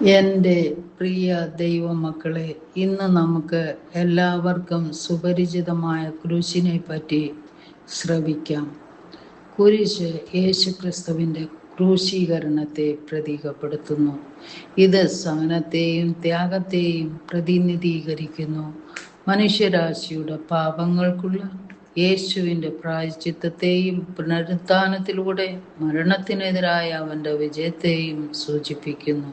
എൻ്റെ പ്രിയ ദൈവമക്കളെ, ഇന്ന് നമുക്ക് എല്ലാവർക്കും സുപരിചിതമായ ക്രൂശിനെ പറ്റി ശ്രവിക്കാം. കുരിശ് യേശുക്രിസ്തുവിൻ്റെ ക്രൂശീകരണത്തെ പ്രതീകപ്പെടുത്തുന്നു. ഇത് സഹനത്തെയും ത്യാഗത്തെയും പ്രതിനിധീകരിക്കുന്നു. മനുഷ്യരാശിയുടെ പാപങ്ങൾക്കുള്ള യേശുവിൻ്റെ പ്രായശ്ചിത്തത്തെയും പുനരുത്ഥാനത്തിലൂടെ മരണത്തിനെതിരായ അവൻ്റെ വിജയത്തെയും സൂചിപ്പിക്കുന്നു.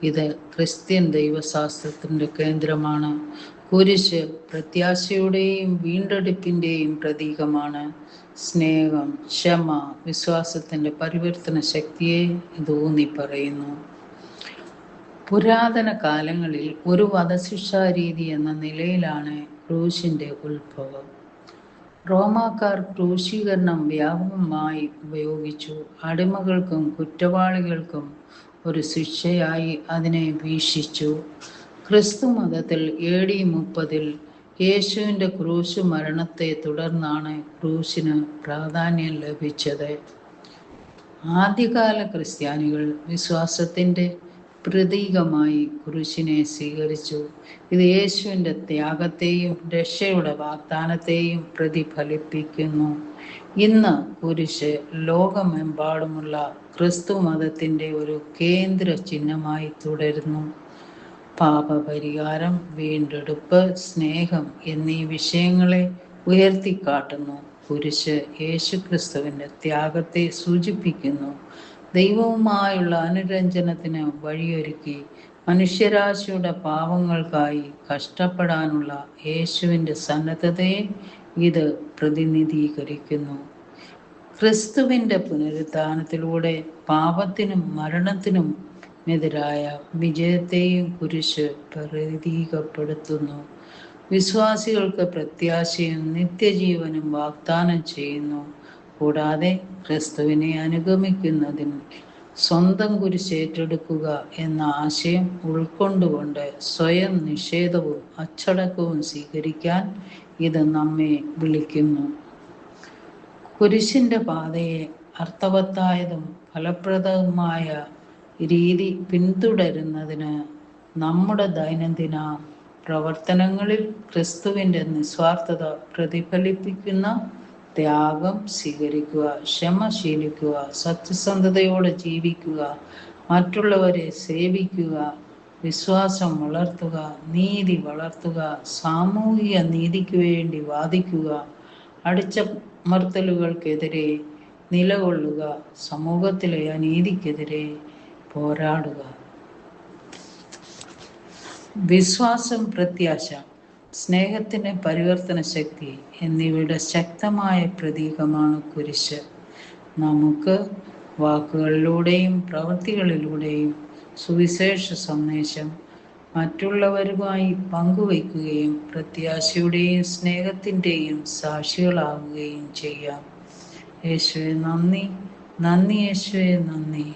ഇത് ക്രിസ്ത്യൻ ദൈവശാസ്ത്രത്തിൻ്റെ കേന്ദ്രമാണ്. കുരിശ് പ്രത്യാശയുടെയും വീണ്ടെടുപ്പിൻ്റെയും പ്രതീകമാണ്. സ്നേഹം, ക്ഷമ, വിശ്വാസത്തിൻ്റെ പരിവർത്തന ശക്തിയെ ഇത് ഊന്നി പറയുന്നു. പുരാതന കാലങ്ങളിൽ ഒരു വധശിക്ഷാരീതി എന്ന നിലയിലാണ് ക്രൂശിൻ്റെ ഉത്ഭവം. റോമാക്കാർ ക്രൂശീകരണം വ്യാപകമായി ഉപയോഗിച്ചു. അടിമകൾക്കും കുറ്റവാളികൾക്കും ഒരു ശിക്ഷയായി അതിനെ വീക്ഷിച്ചു. ക്രിസ്തു മതത്തിൽ AD 30 യേശുവിൻ്റെ ക്രൂശ് മരണത്തെ തുടർന്നാണ് ക്രൂശിന് പ്രാധാന്യം ലഭിച്ചത്. ആദ്യകാല ക്രിസ്ത്യാനികൾ വിശ്വാസത്തിൻ്റെ പ്രതീകമായി കുരിശിനെ സ്വീകരിച്ചു. ഇത് യേശുവിൻ്റെ ത്യാഗത്തെയും രക്ഷയുടെ വാഗ്ദാനത്തെയും പ്രതിഫലിപ്പിക്കുന്നു. ഇന്ന് കുരിശ് ലോകമെമ്പാടുമുള്ള ക്രിസ്തു മതത്തിൻ്റെ ഒരു കേന്ദ്ര ചിഹ്നമായി തുടരുന്നു. പാപപരിഹാരം, വീണ്ടെടുപ്പ്, സ്നേഹം എന്നീ വിഷയങ്ങളെ ഉയർത്തിക്കാട്ടുന്നു. കുരിശ് യേശുക്രിസ്തുവിൻ്റെ ത്യാഗത്തെ സൂചിപ്പിക്കുന്നു. ദൈവവുമായുള്ള അനുരഞ്ജനത്തിന് വഴിയൊരുക്കി മനുഷ്യരാശിയുടെ പാവങ്ങൾക്കായി കഷ്ടപ്പെടാനുള്ള യേശുവിൻ്റെ സന്നദ്ധതയെ ഇത് പ്രതിനിധീകരിക്കുന്നു. ക്രിസ്തുവിൻ്റെ പുനരുത്ഥാനത്തിലൂടെ പാപത്തിനും മരണത്തിനും എതിരായ വിജയത്തെയും കുരിശ് പ്രതീകപ്പെടുത്തുന്നു. വിശ്വാസികൾക്ക് പ്രത്യാശയും നിത്യജീവനും വാഗ്ദാനം ചെയ്യുന്നു. കൂടാതെ ക്രിസ്തുവിനെ അനുഗമിക്കുന്നതിന് സ്വന്തം കുരിശ് ഏറ്റെടുക്കുക എന്ന ആശയം ഉൾക്കൊണ്ടുകൊണ്ട് സ്വയം നിഷേധവും അച്ചടക്കവും സ്വീകരിക്കാൻ ഇത് നമ്മെ വിളിക്കുന്നു. കുരിശിൻ്റെ പാതയെ അർത്ഥവത്തായതും ഫലപ്രദവുമായ രീതി പിന്തുടരുന്നതിന് നമ്മുടെ ദൈനംദിന പ്രവർത്തനങ്ങളിൽ ക്രിസ്തുവിൻ്റെ നിസ്വാർത്ഥത പ്രതിഫലിപ്പിക്കുന്ന ത്യാഗം സ്വീകരിക്കുക, ക്ഷമ ശീലിക്കുക, സത്യസന്ധതയോടെ ജീവിക്കുക, മറ്റുള്ളവരെ സേവിക്കുക, വിശ്വാസം വളർത്തുക, നീതി വളർത്തുക, സാമൂഹിക നീതിക്ക് വേണ്ടി വാദിക്കുക, അടിച്ചമർത്തലുകൾക്കെതിരെ നിലകൊള്ളുക, സമൂഹത്തിലെ അനീതിക്കെതിരെ പോരാടുക. വിശ്വാസം, പ്രത്യാശ, സ്നേഹത്തിൻ്റെ പരിവർത്തന ശക്തി എന്നിവയുടെ ശക്തമായ പ്രതീകമാണ് കുരിശ്. നമുക്ക് വാക്കുകളിലൂടെയും പ്രവൃത്തികളിലൂടെയും സുവിശേഷ സന്ദേശം മറ്റുള്ളവരുമായി പങ്കുവയ്ക്കുകയും പ്രത്യാശയുടെയും സ്നേഹത്തിൻ്റെയും സാക്ഷികളാവുകയും ചെയ്യാം. യേശുവേ നന്ദി, നന്ദി യേശുവേ നന്ദി.